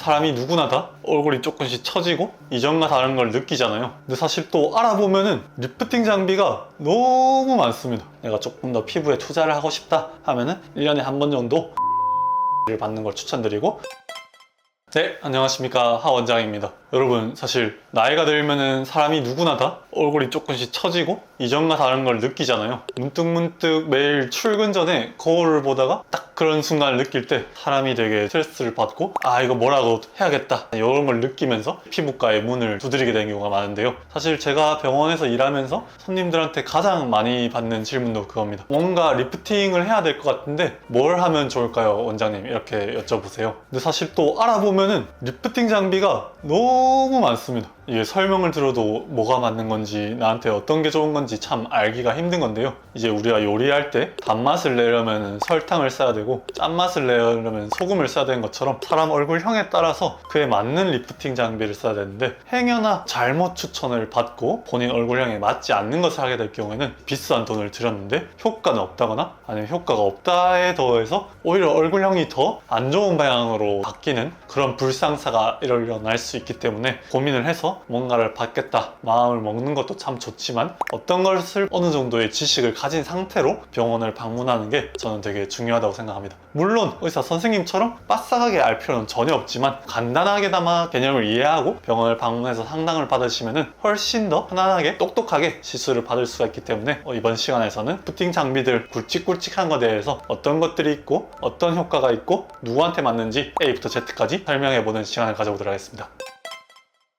사람이 누구나 다 얼굴이 조금씩 처지고 이전과 다른 걸 느끼잖아요. 근데 사실 또 알아보면은 리프팅 장비가 너무 많습니다. 내가 조금 더 피부에 투자를 하고 싶다 하면은 1년에 한 번 정도 를 받는 걸 추천드리고. 네, 안녕하십니까, 하 원장입니다. 여러분, 사실 나이가 들면은 사람이 누구나 다 얼굴이 조금씩 처지고 이전과 다른 걸 느끼잖아요. 문득문득 매일 출근 전에 거울을 보다가 딱 그런 순간을 느낄 때 사람이 되게 스트레스를 받고 이거 뭐라도 해야겠다 이런 걸 느끼면서 피부과의 문을 두드리게 되는 경우가 많은데요. 사실 제가 병원에서 일하면서 손님들한테 가장 많이 받는 질문도 그겁니다. 뭔가 리프팅을 해야 될 것 같은데 뭘 하면 좋을까요, 원장님? 이렇게 여쭤보세요. 근데 사실 또 알아보면은 리프팅 장비가 너무 많습니다. 이게 설명을 들어도 뭐가 맞는 건지 나한테 어떤 게 좋은 건지 참 알기가 힘든 건데요. 이제 우리가 요리할 때 단맛을 내려면 설탕을 써야 되고 짠맛을 내려면 소금을 써야 되는 것처럼 사람 얼굴형에 따라서 그에 맞는 리프팅 장비를 써야 되는데 행여나 잘못 추천을 받고 본인 얼굴형에 맞지 않는 것을 하게 될 경우에는 비싼 돈을 들였는데 효과는 없다거나 아니면 효과가 없다에 더해서 오히려 얼굴형이 더 안 좋은 방향으로 바뀌는 그런 불상사가 일어날 수 있기 때문에 고민을 해서 뭔가를 받겠다 마음을 먹는 것도 참 좋지만 어떤 것을 어느 정도의 지식을 가진 상태로 병원을 방문하는 게 저는 되게 중요하다고 생각합니다. 물론 의사 선생님처럼 빠삭하게 알 필요는 전혀 없지만 간단하게나마 개념을 이해하고 병원을 방문해서 상담을 받으시면 훨씬 더 편안하게 똑똑하게 시술을 받을 수가 있기 때문에 이번 시간에서는 리프팅 장비들 굵직굵직한 것에 대해서 어떤 것들이 있고 어떤 효과가 있고 누구한테 맞는지 A부터 Z까지 설명해보는 시간을 가져보도록 하겠습니다.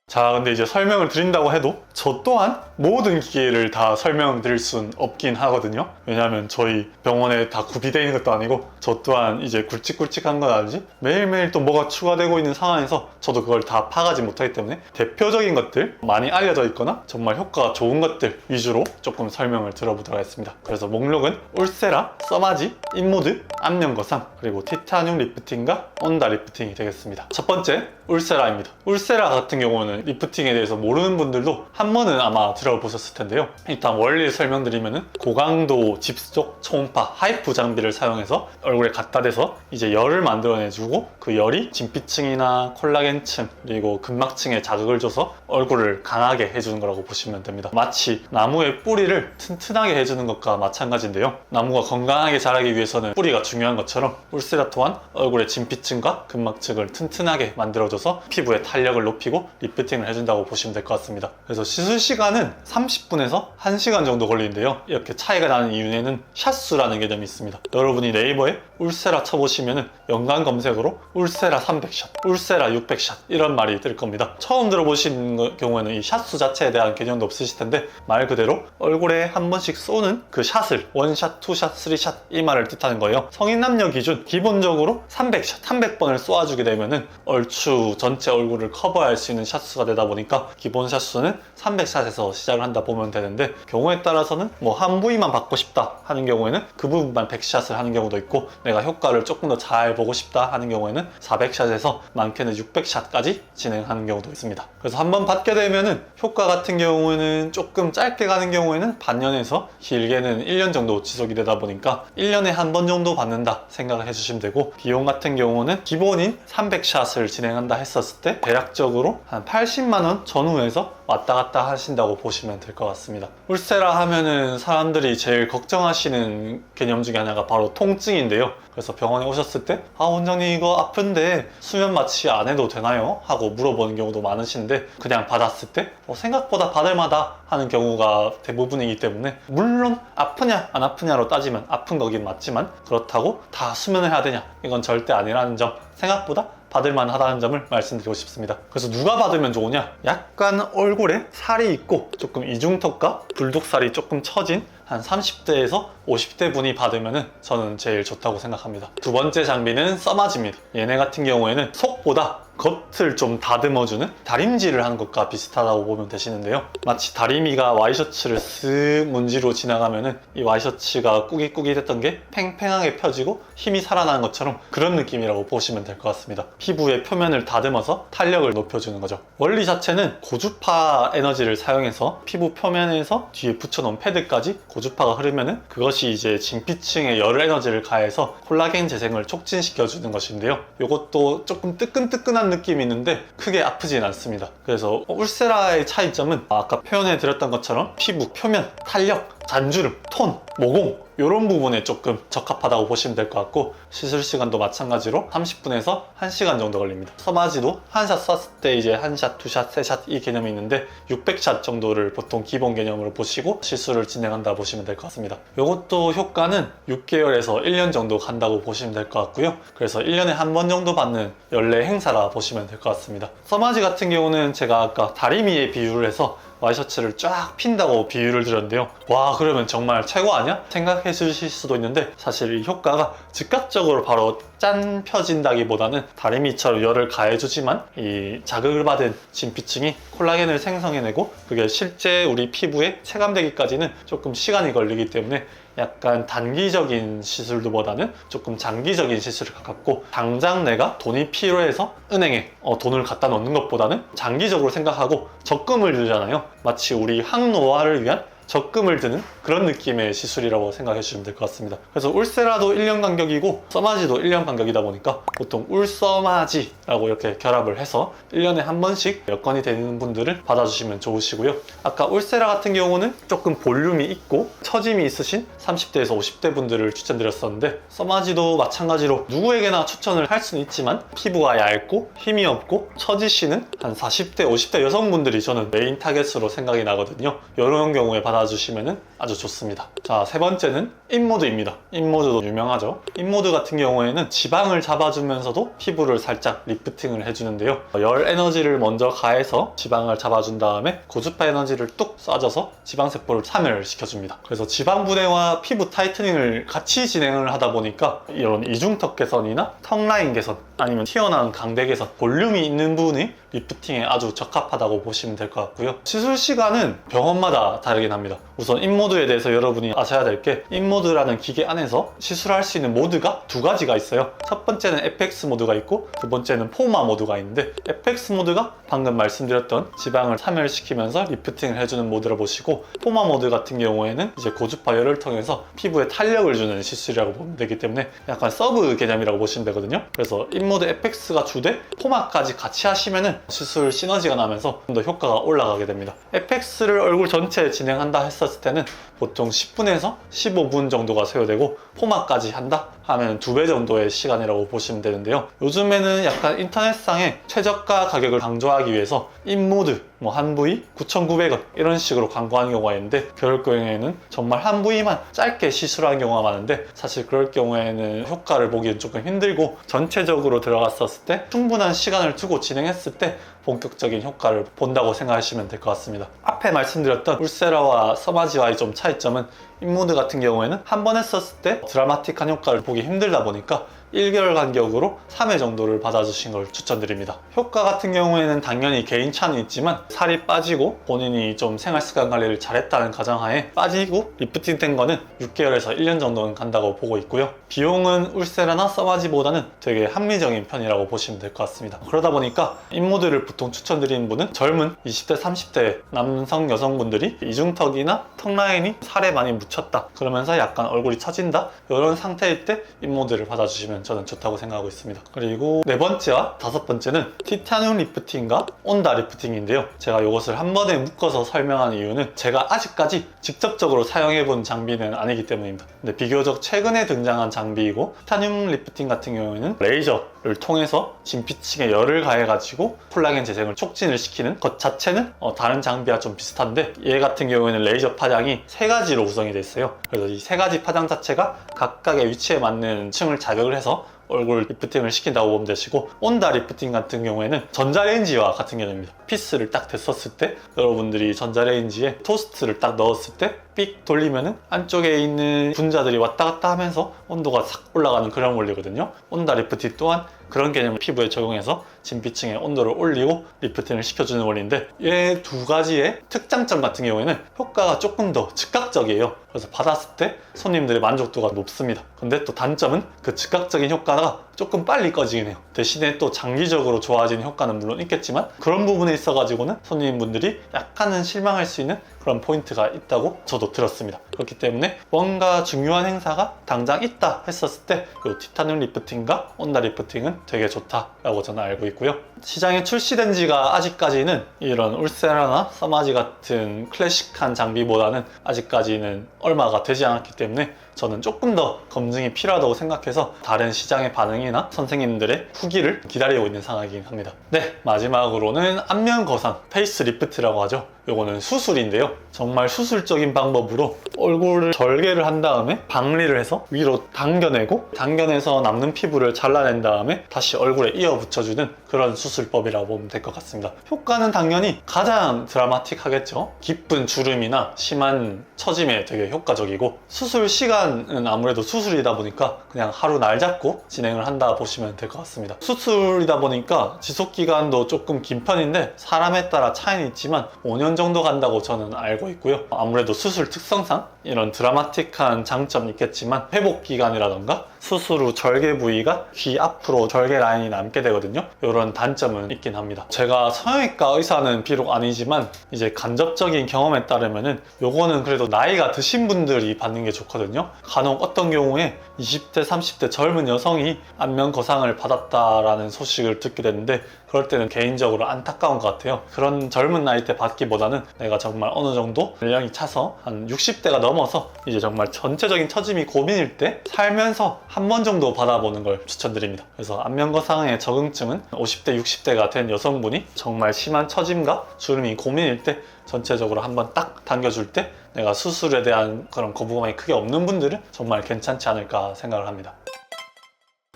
자, 근데 이제 설명을 드린다고 해도 저 또한 모든 기계를 다 설명드릴 순 없긴 하거든요. 왜냐하면 저희 병원에 다 구비되어 있는 것도 아니고 저 또한 이제 굵직굵직한 건 아니지 매일매일 또 뭐가 추가되고 있는 상황에서 저도 그걸 다 파가지 못하기 때문에 대표적인 것들, 많이 알려져 있거나 정말 효과가 좋은 것들 위주로 조금 설명을 들어보도록 하겠습니다. 그래서 목록은 울세라, 써마지, 인모드, 압력거상, 그리고 티타늄 리프팅과 온다 리프팅이 되겠습니다. 첫 번째, 울세라입니다. 울세라 같은 경우는 리프팅에 대해서 모르는 분들도 한 번은 아마 들어보셨을 텐데요. 일단 원리를 설명드리면은 고강도 집속 초음파 하이프 장비를 사용해서 얼굴에 갖다 대서 이제 열을 만들어내주고 그 열이 진피층이나 콜라겐층 그리고 근막층에 자극을 줘서 얼굴을 강하게 해주는 거라고 보시면 됩니다. 마치 나무의 뿌리를 튼튼하게 해주는 것과 마찬가지인데요. 나무가 건강하게 자라기 위해서는 뿌리가 중요한 것처럼 울세라 또한 얼굴의 진피층과 근막층을 튼튼하게 만들어줘서 피부의 탄력을 높이고 리프팅을 해준다고 보시면 될 것 같습니다. 그래서 시술 시간은 30분에서 1시간 정도 걸리는데요. 이렇게 차이가 나는 이유에는 샷수라는 개념이 있습니다. 여러분이 네이버에 울세라 쳐보시면 연관 검색어로 울세라 300샷, 울세라 600샷 이런 말이 뜰 겁니다. 처음 들어보시는 경우에는 이 샷수 자체에 대한 개념도 없으실 텐데 말 그대로 얼굴에 한 번씩 쏘는 그 샷을 원샷, 투샷, 쓰리샷 이 말을 뜻하는 거예요. 성인 남녀 기준 기본적으로 300샷, 300번을 쏘아주게 되면은 얼추 전체 얼굴을 커버할 수 있는 샷수가 되다 보니까 기본 샷수는 300샷에서 시작을 한다 보면 되는데 경우에 따라서는 뭐 한 부위만 받고 싶다 하는 경우에는 그 부분만 100샷을 하는 경우도 있고 내가 효과를 조금 더 잘 보고 싶다 하는 경우에는 400샷에서 많게는 600샷까지 진행하는 경우도 있습니다. 그래서 한번 받게 되면은 효과 같은 경우에는 조금 짧게 가는 경우에는 반년에서 길게는 1년 정도 지속이 되다 보니까 1년에 한 번 정도 받는다 생각을 해주시면 되고 비용 같은 경우는 기본인 300샷을 진행한다 했었을 때 대략적으로 한 80만원 전후에서 왔다 갔다 하신다고 보시면 될 것 같습니다. 울세라 하면은 사람들이 제일 걱정하시는 개념 중에 하나가 바로 통증인데요. 그래서 병원에 오셨을 때 원장님 이거 아픈데 수면 마취 안 해도 되나요? 하고 물어보는 경우도 많으신데 그냥 받았을 때 생각보다 받을만하다 하는 경우가 대부분이기 때문에 물론 아프냐 안 아프냐로 따지면 아픈 거긴 맞지만 그렇다고 다 수면을 해야 되냐 이건 절대 아니라는 점 생각보다 받을만 하다는 점을 말씀드리고 싶습니다. 그래서 누가 받으면 좋으냐? 약간 얼굴에 살이 있고 조금 이중턱과 불독살이 조금 처진 한 30대에서 50대 분이 받으면 저는 제일 좋다고 생각합니다. 두 번째 장비는 써마지입니다. 얘네 같은 경우에는 속보다 겉을 좀 다듬어주는 다림질을 하는 것과 비슷하다고 보면 되시는데요. 마치 다리미가 와이셔츠를 쓱 문지로 지나가면은 이 와이셔츠가 꾸깃꾸깃했던 게 팽팽하게 펴지고 힘이 살아나는 것처럼 그런 느낌이라고 보시면 될 것 같습니다. 피부의 표면을 다듬어서 탄력을 높여주는 거죠. 원리 자체는 고주파 에너지를 사용해서 피부 표면에서 뒤에 붙여놓은 패드까지 고주파가 흐르면은 그것이 이제 진피층에 열 에너지를 가해서 콜라겐 재생을 촉진시켜주는 것인데요. 이것도 조금 뜨끈뜨끈한 느낌이 있는데 크게 아프진 않습니다. 그래서 울세라의 차이점은 아까 표현해 드렸던 것처럼 피부 표면, 탄력, 잔주름, 톤, 모공 이런 부분에 조금 적합하다고 보시면 될 것 같고, 시술 시간도 마찬가지로 30분에서 1시간 정도 걸립니다. 써마지도 한 샷 쐈을 때 이제 한 샷, 두 샷, 세 샷 이 개념이 있는데 600샷 정도를 보통 기본 개념으로 보시고 시술을 진행한다 보시면 될 것 같습니다. 이것도 효과는 6개월에서 1년 정도 간다고 보시면 될 것 같고요. 그래서 1년에 한 번 정도 받는 연례 행사라 보시면 될 것 같습니다. 써마지 같은 경우는 제가 아까 다리미에 비유를 해서 와이셔츠를 쫙 핀다고 비유를 드렸는데요. 와, 그러면 정말 최고 아니야? 생각해 주실 수도 있는데, 사실 이 효과가 즉각적으로 바로 짠 펴진다기보다는 다리미처럼 열을 가해주지만 이 자극을 받은 진피층이 콜라겐을 생성해내고 그게 실제 우리 피부에 체감되기까지는 조금 시간이 걸리기 때문에 약간 단기적인 시술보다는 조금 장기적인 시술에 가깝고, 당장 내가 돈이 필요해서 은행에 돈을 갖다 놓는 것보다는 장기적으로 생각하고 적금을 들잖아요. 마치 우리 항노화를 위한 적금을 드는 그런 느낌의 시술이라고 생각해 주시면 될 것 같습니다. 그래서 울세라도 1년 간격이고 써마지도 1년 간격이다 보니까 보통 울써마지라고 이렇게 결합을 해서 1년에 한 번씩 여건이 되는 분들을 받아주시면 좋으시고요. 아까 울세라 같은 경우는 조금 볼륨이 있고 처짐이 있으신 30대에서 50대 분들을 추천드렸었는데, 써마지도 마찬가지로 누구에게나 추천을 할 수는 있지만 피부가 얇고 힘이 없고 처지시는 한 40대, 50대 여성분들이 저는 메인 타겟으로 생각이 나거든요. 이런 경우에 받아주시면 아주 좋습니다. 자, 세 번째는 인모드입니다. 인모드도 유명하죠. 인모드 같은 경우에는 지방을 잡아주면서도 피부를 살짝 리프팅을 해주는데요. 열 에너지를 먼저 가해서 지방을 잡아준 다음에 고주파 에너지를 뚝 쏴줘서 지방세포를 사멸시켜줍니다. 그래서 지방 분해와 피부 타이트닝을 같이 진행을 하다 보니까 이런 이중턱 개선이나 턱 라인 개선, 아니면 튀어나온 강대 개선, 볼륨이 있는 부분이 리프팅에 아주 적합하다고 보시면 될 것 같고요. 시술 시간은 병원마다 다르긴 합니다. 우선 인모드에 대해서 여러분이 아셔야 될 게, 인모드라는 기계 안에서 시술할 수 있는 모드가 두 가지가 있어요. 첫 번째는 FX 모드가 있고 두 번째는 포마 모드가 있는데, FX 모드가 방금 말씀드렸던 지방을 사멸시키면서 리프팅을 해주는 모드를 보시고, 포마 모드 같은 경우에는 이제 고주파 열을 통해서 피부에 탄력을 주는 시술이라고 보면 되기 때문에 약간 서브 개념이라고 보시면 되거든요. 그래서 인모드 FX가 주되 포마까지 같이 하시면은 시술 시너지가 나면서 좀 더 효과가 올라가게 됩니다. FX를 얼굴 전체에 진행한다 했었을 때는 보통 10분에서 15분 정도가 소요되고, 포마까지 한다 하면 2배 정도의 시간이라고 보시면 되는데요. 요즘에는 약간 인터넷상에 최저가 가격을 강조하기 위해서 인모드 한 부위 9,900원 이런 식으로 광고하는 경우가 있는데, 그럴 경우에는 정말 한 부위만 짧게 시술하는 경우가 많은데, 사실 그럴 경우에는 효과를 보기엔 조금 힘들고, 전체적으로 들어갔었을 때 충분한 시간을 두고 진행했을 때 본격적인 효과를 본다고 생각하시면 될 것 같습니다. 앞에 말씀드렸던 울세라와 써마지와의 좀 차이점은, 인모드 같은 경우에는 한 번 했었을 때 드라마틱한 효과를 보기 힘들다 보니까 1개월 간격으로 3회 정도를 받아주신 걸 추천드립니다. 효과 같은 경우에는 당연히 개인 차는 있지만, 살이 빠지고 본인이 좀 생활습관 관리를 잘했다는 가정하에 빠지고 리프팅 된 거는 6개월에서 1년 정도는 간다고 보고 있고요. 비용은 울세라나 써마지보다는 되게 합리적인 편이라고 보시면 될 것 같습니다. 그러다 보니까 인모드를 보통 추천드리는 분은 젊은 20대, 30대 남성, 여성분들이 이중턱이나 턱 라인이 살에 많이 묻혔다, 그러면서 약간 얼굴이 처진다, 이런 상태일 때 인모드를 받아주시면 저는 좋다고 생각하고 있습니다. 그리고 네 번째와 다섯 번째는 티타늄 리프팅과 온다 리프팅인데요. 제가 이것을 한 번에 묶어서 설명하는 이유는, 제가 아직까지 직접적으로 사용해본 장비는 아니기 때문입니다. 근데 비교적 최근에 등장한 장비이고, 티타늄 리프팅 같은 경우에는 레이저를 통해서 진피층에 열을 가해가지고 콜라겐 재생을 촉진을 시키는 것 자체는 다른 장비와 좀 비슷한데, 얘 같은 경우에는 레이저 파장이 세 가지로 구성이 되어 있어요. 그래서 이 세 가지 파장 자체가 각각의 위치에 맞는 층을 자극을 해서 얼굴 리프팅을 시킨다고 보면 되시고, 온다 리프팅 같은 경우에는 전자레인지와 같은 개념입니다. 피스를 딱 댔었을 때 여러분들이 전자레인지에 토스트를 딱 넣었을 때 삑 돌리면은 안쪽에 있는 분자들이 왔다 갔다 하면서 온도가 싹 올라가는 그런 원리거든요. 온다 리프팅 또한 그런 개념을 피부에 적용해서 진피층의 온도를 올리고 리프팅을 시켜주는 원리인데, 이 두 가지의 특장점 같은 경우에는 효과가 조금 더 즉각적이에요. 그래서 받았을 때 손님들의 만족도가 높습니다. 근데 또 단점은 그 즉각적인 효과가 조금 빨리 꺼지긴 해요. 대신에 또 장기적으로 좋아지는 효과는 물론 있겠지만, 그런 부분에 있어 가지고는 손님분들이 약간은 실망할 수 있는 그런 포인트가 있다고 저도 들었습니다. 그렇기 때문에 뭔가 중요한 행사가 당장 있다 했었을 때 이 티타늄 리프팅과 온다 리프팅은 되게 좋다라고 저는 알고 있고요. 시장에 출시된 지가 아직까지는 이런 울세라나 서마지 같은 클래식한 장비보다는 아직까지는 얼마가 되지 않았기 때문에 저는 조금 더 검증이 필요하다고 생각해서 다른 시장의 반응이나 선생님들의 후기를 기다리고 있는 상황이긴 합니다. 네, 마지막으로는 안면 거상, 페이스 리프트라고 하죠. 요거는 수술인데요. 정말 수술적인 방법으로 얼굴을 절개를 한 다음에 박리를 해서 위로 당겨내고, 당겨내서 남는 피부를 잘라낸 다음에 다시 얼굴에 이어 붙여주는 그런 수술법이라고 보면 될 것 같습니다. 효과는 당연히 가장 드라마틱하겠죠. 깊은 주름이나 심한 처짐에 되게 효과적이고, 수술 시간은 아무래도 수술이다 보니까 그냥 하루 날 잡고 진행을 한다 보시면 될 것 같습니다. 수술이다 보니까 지속기간도 조금 긴 편인데 사람에 따라 차이는 있지만 5년 정도 간다고 저는 알고 있고요. 아무래도 수술 특성상 이런 드라마틱한 장점이 있겠지만 회복 기간이라던가 수술 후 절개 부위가 귀 앞으로 절개 라인이 남게 되거든요. 이런 단점은 있긴 합니다. 제가 성형외과 의사는 비록 아니지만 이제 간접적인 경험에 따르면은 요거는 그래도 나이가 드신 분들이 받는 게 좋거든요. 간혹 어떤 경우에 20대, 30대 젊은 여성이 안면 거상을 받았다라는 소식을 듣게 됐는데, 그럴 때는 개인적으로 안타까운 것 같아요. 그런 젊은 나이 때 받기보다는 내가 정말 어느 정도 연령이 차서 한 60대가 넘어서 이제 정말 전체적인 처짐이 고민일 때 살면서 한 번 정도 받아보는 걸 추천드립니다. 그래서 안면 거상의 적응증은 50대, 60대가 된 여성분이 정말 심한 처짐과 주름이 고민일 때 전체적으로 한번 딱 당겨줄 때 내가 수술에 대한 그런 거부감이 크게 없는 분들은 정말 괜찮지 않을까 생각을 합니다.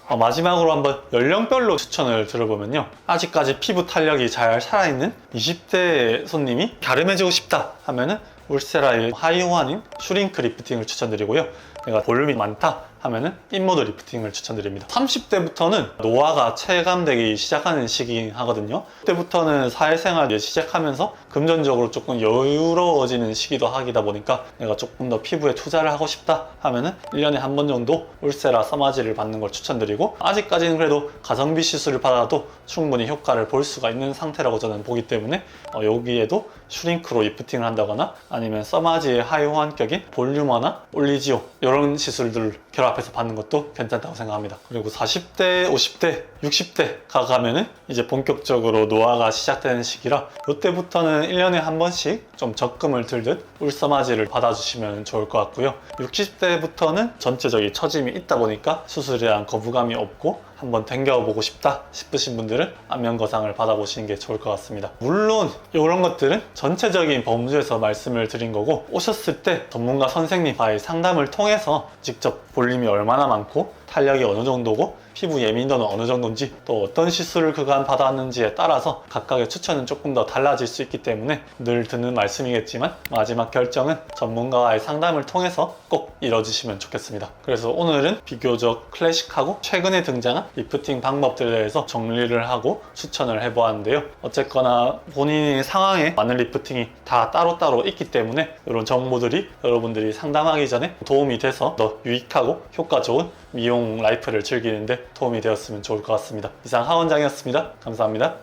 마지막으로 한번 연령별로 추천을 들어보면요, 아직까지 피부 탄력이 잘 살아있는 20대 손님이 갸름해지고 싶다 하면은 울세라의 하이호환인 슈링크 리프팅을 추천드리고요, 내가 볼륨이 많다 하면은 인모드 리프팅을 추천드립니다. 30대부터는 노화가 체감되기 시작하는 시기긴 하거든요. 그때부터는 사회생활 시작하면서 금전적으로 조금 여유로워지는 시기도 하기다 보니까 내가 조금 더 피부에 투자를 하고 싶다 하면은 1년에 한 번 정도 울세라 서마지를 받는 걸 추천드리고, 아직까지는 그래도 가성비 시술을 받아도 충분히 효과를 볼 수가 있는 상태라고 저는 보기 때문에 여기에도 슈링크로 리프팅을 한다거나 아니면 서마지의 하이호환격인 볼륨어나 올리지오 이런 시술들을 결합해서 받는 것도 괜찮다고 생각합니다. 그리고 40대, 50대, 60대가 가면은 이제 본격적으로 노화가 시작되는 시기라 이때부터는 1년에 한 번씩 좀 적금을 들듯 울서마지를 받아주시면 좋을 것 같고요. 60대부터는 전체적인 처짐이 있다 보니까 수술에 대한 거부감이 없고 한번 당겨보고 싶다 싶으신 분들은 안면 거상을 받아보시는 게 좋을 것 같습니다. 물론 이런 것들은 전체적인 범주에서 말씀을 드린 거고, 오셨을 때 전문가 선생님과의 상담을 통해서 직접 볼륨이 얼마나 많고 탄력이 어느 정도고 피부 예민도는 어느 정도인지, 또 어떤 시술을 그간 받았는지에 따라서 각각의 추천은 조금 더 달라질 수 있기 때문에 늘 듣는 말씀이겠지만 마지막 결정은 전문가와의 상담을 통해서 꼭 이뤄주시면 좋겠습니다. 그래서 오늘은 비교적 클래식하고 최근에 등장한 리프팅 방법들에 대해서 정리를 하고 추천을 해보았는데요. 어쨌거나 본인의 상황에 맞는 리프팅이 다 따로따로 있기 때문에 이런 정보들이 여러분들이 상담하기 전에 도움이 돼서 더 유익하고 효과 좋은 미용 라이프를 즐기는데 도움이 되었으면 좋을 것 같습니다. 이상 하원장이었습니다. 감사합니다.